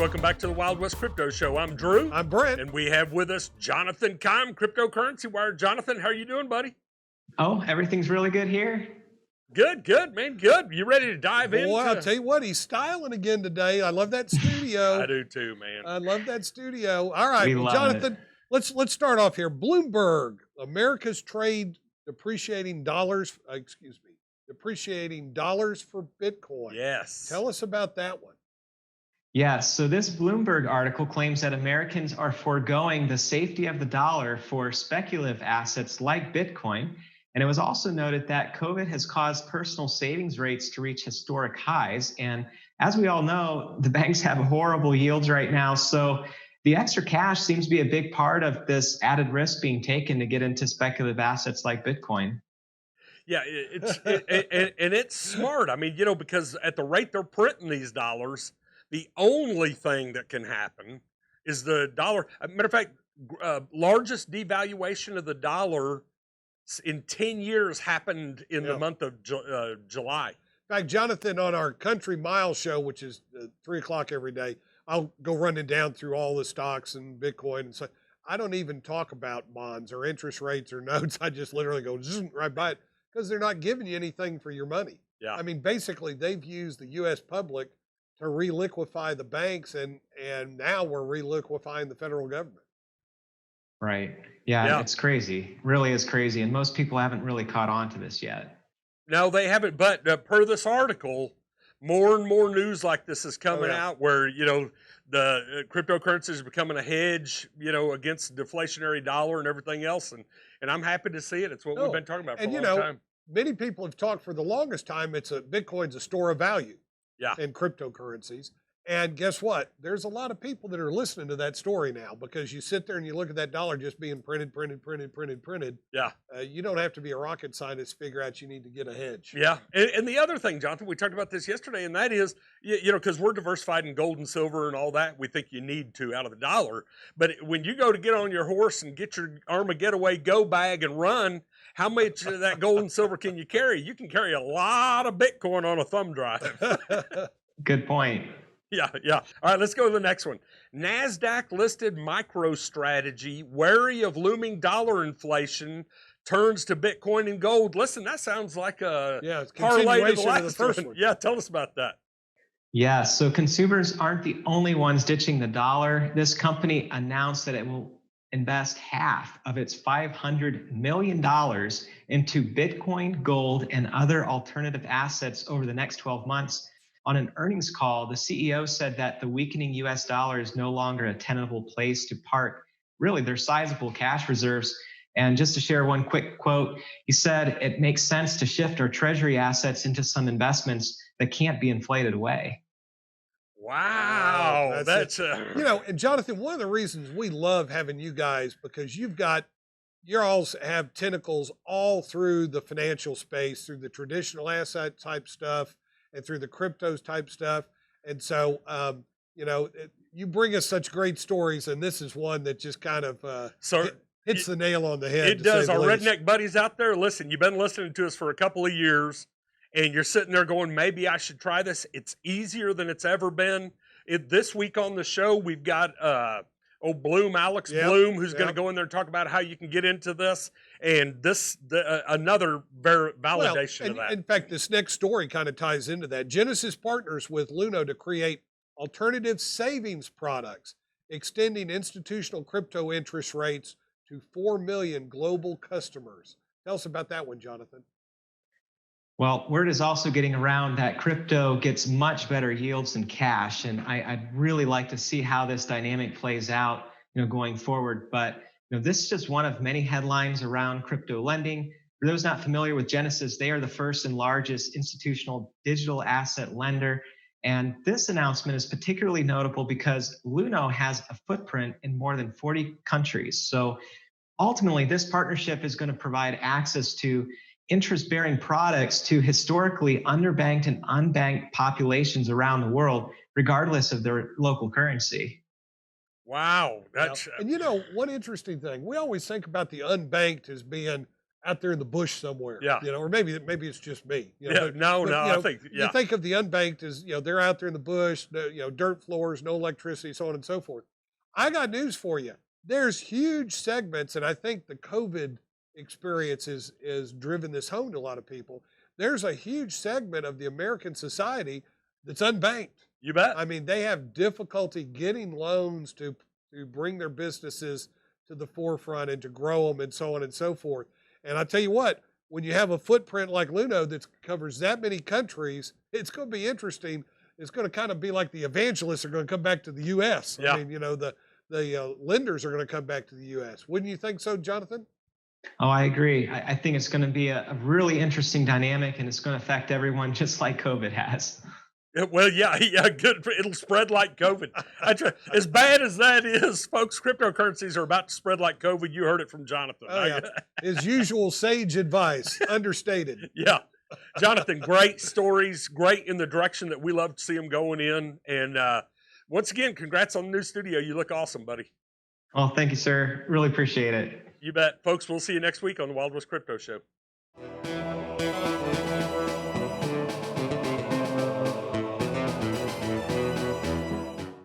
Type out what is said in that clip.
Welcome back to the Wild West Crypto Show. I'm Drew. I'm Brent. And we have with us Jonathan Keim, CryptoCurrencyWire. Jonathan, how are you doing, buddy? Oh, everything's really good here. Good, man, good. You ready to dive in? Boy, I'll tell you what, he's styling again today. I love that studio. I do too, man. I love that studio. All right, We love Jonathan, let's start off here. Bloomberg, America's trade depreciating dollars for Bitcoin. Yes. Tell us about that one. Yeah, so this Bloomberg article claims that Americans are foregoing the safety of the dollar for speculative assets like Bitcoin. And it was also noted that COVID has caused personal savings rates to reach historic highs. And as we all know, the banks have horrible yields right now. So the extra cash seems to be a big part of this added risk being taken to get into speculative assets like Bitcoin. Yeah, it's smart. I mean, because at the rate they're printing these dollars, the only thing that can happen is the dollar. Matter of fact, largest devaluation of the dollar in 10 years happened in the month of July. In fact, Jonathan, on our Country Mile show, which is 3 o'clock every day, I'll go running down through all the stocks and Bitcoin and stuff. I don't even talk about bonds or interest rates or notes. I just literally go zoom right by it because they're not giving you anything for your money. Yeah. I mean, basically, they've used the U.S. public to reliquify the banks, and now we're reliquifying the federal government. Right. Yeah, it's crazy. Really is crazy. And most people haven't really caught on to this yet. No, they haven't. But per this article, more and more news like this is coming out where, the cryptocurrency is becoming a hedge, against the deflationary dollar and everything else. And I'm happy to see it. It's what we've been talking about for a long time. Many people have talked for the longest time. Bitcoin's a store of value. Yeah. And cryptocurrencies. And guess what? There's a lot of people that are listening to that story now because you sit there and you look at that dollar just being printed. Yeah. You don't have to be a rocket scientist to figure out you need to get a hedge. Yeah. And the other thing, Jonathan, we talked about this yesterday, and that is, because we're diversified in gold and silver and all that, we think you need to out of the dollar. But when you go to get on your horse and get your Armageddon go bag and run, how much of that gold and silver can you carry? You can carry a lot of Bitcoin on a thumb drive. Good point. Yeah. All right, let's go to the next one. NASDAQ listed MicroStrategy, wary of looming dollar inflation, turns to Bitcoin and gold. Listen, that sounds like a parlay to the last one. Yeah, tell us about that. Yeah, so consumers aren't the only ones ditching the dollar. This company announced that it will invest half of its $500 million into Bitcoin, gold, and other alternative assets over the next 12 months. On an earnings call, the CEO said that the weakening US dollar is no longer a tenable place to park really their sizable cash reserves. And just to share one quick quote, he said, "It makes sense to shift our treasury assets into some investments that can't be inflated away." Wow. That's and Jonathan, one of the reasons we love having you guys, because you all have tentacles all through the financial space, through the traditional asset type stuff, and through the cryptos type stuff. And so, you bring us such great stories, and this is one that just kind of hits the nail on the head. It does. Our redneck buddies out there, listen, you've been listening to us for a couple of years, and you're sitting there going, maybe I should try this. It's easier than it's ever been. This week on the show, we've got Alex Bloom, who's going to go in there and talk about how you can get into this. And another validation of that. In fact, this next story kind of ties into that. Genesis partners with Luno to create alternative savings products, extending institutional crypto interest rates to 4 million global customers. Tell us about that one, Jonathan. Well, word is also getting around that crypto gets much better yields than cash. And I'd really like to see how this dynamic plays out, going forward. But this is just one of many headlines around crypto lending. For those not familiar with Genesis, they are the first and largest institutional digital asset lender. And this announcement is particularly notable because Luno has a footprint in more than 40 countries. So ultimately, this partnership is going to provide access to interest-bearing products to historically underbanked and unbanked populations around the world, regardless of their local currency. Wow. And one interesting thing, we always think about the unbanked as being out there in the bush somewhere. Yeah. Or maybe it's just me. Yeah, no, I think, you think of the unbanked as, they're out there in the bush, dirt floors, no electricity, so on and so forth. I got news for you. There's huge segments, and I think the COVID experience is driven this home to a lot of people. There's a huge segment of the American society that's unbanked. You bet. I mean, they have difficulty getting loans to bring their businesses to the forefront and to grow them and so on and so forth. And I tell you what, when you have a footprint like Luno that covers that many countries, it's going to be interesting. It's going to kind of be like the evangelists are going to come back to the U.S. Yeah. I mean, the lenders are going to come back to the U.S. Wouldn't you think so, Jonathan? Oh, I agree. I think it's going to be a really interesting dynamic, and it's going to affect everyone just like COVID has. Well, yeah, good. It'll spread like COVID. As bad as that is, folks, cryptocurrencies are about to spread like COVID. You heard it from Jonathan. Oh, yeah. His usual sage advice, understated. Yeah. Jonathan, great stories, great in the direction that we love to see them going in. And once again, congrats on the new studio. You look awesome, buddy. Oh, thank you, sir. Really appreciate it. You bet. Folks, we'll see you next week on the Wild West Crypto Show.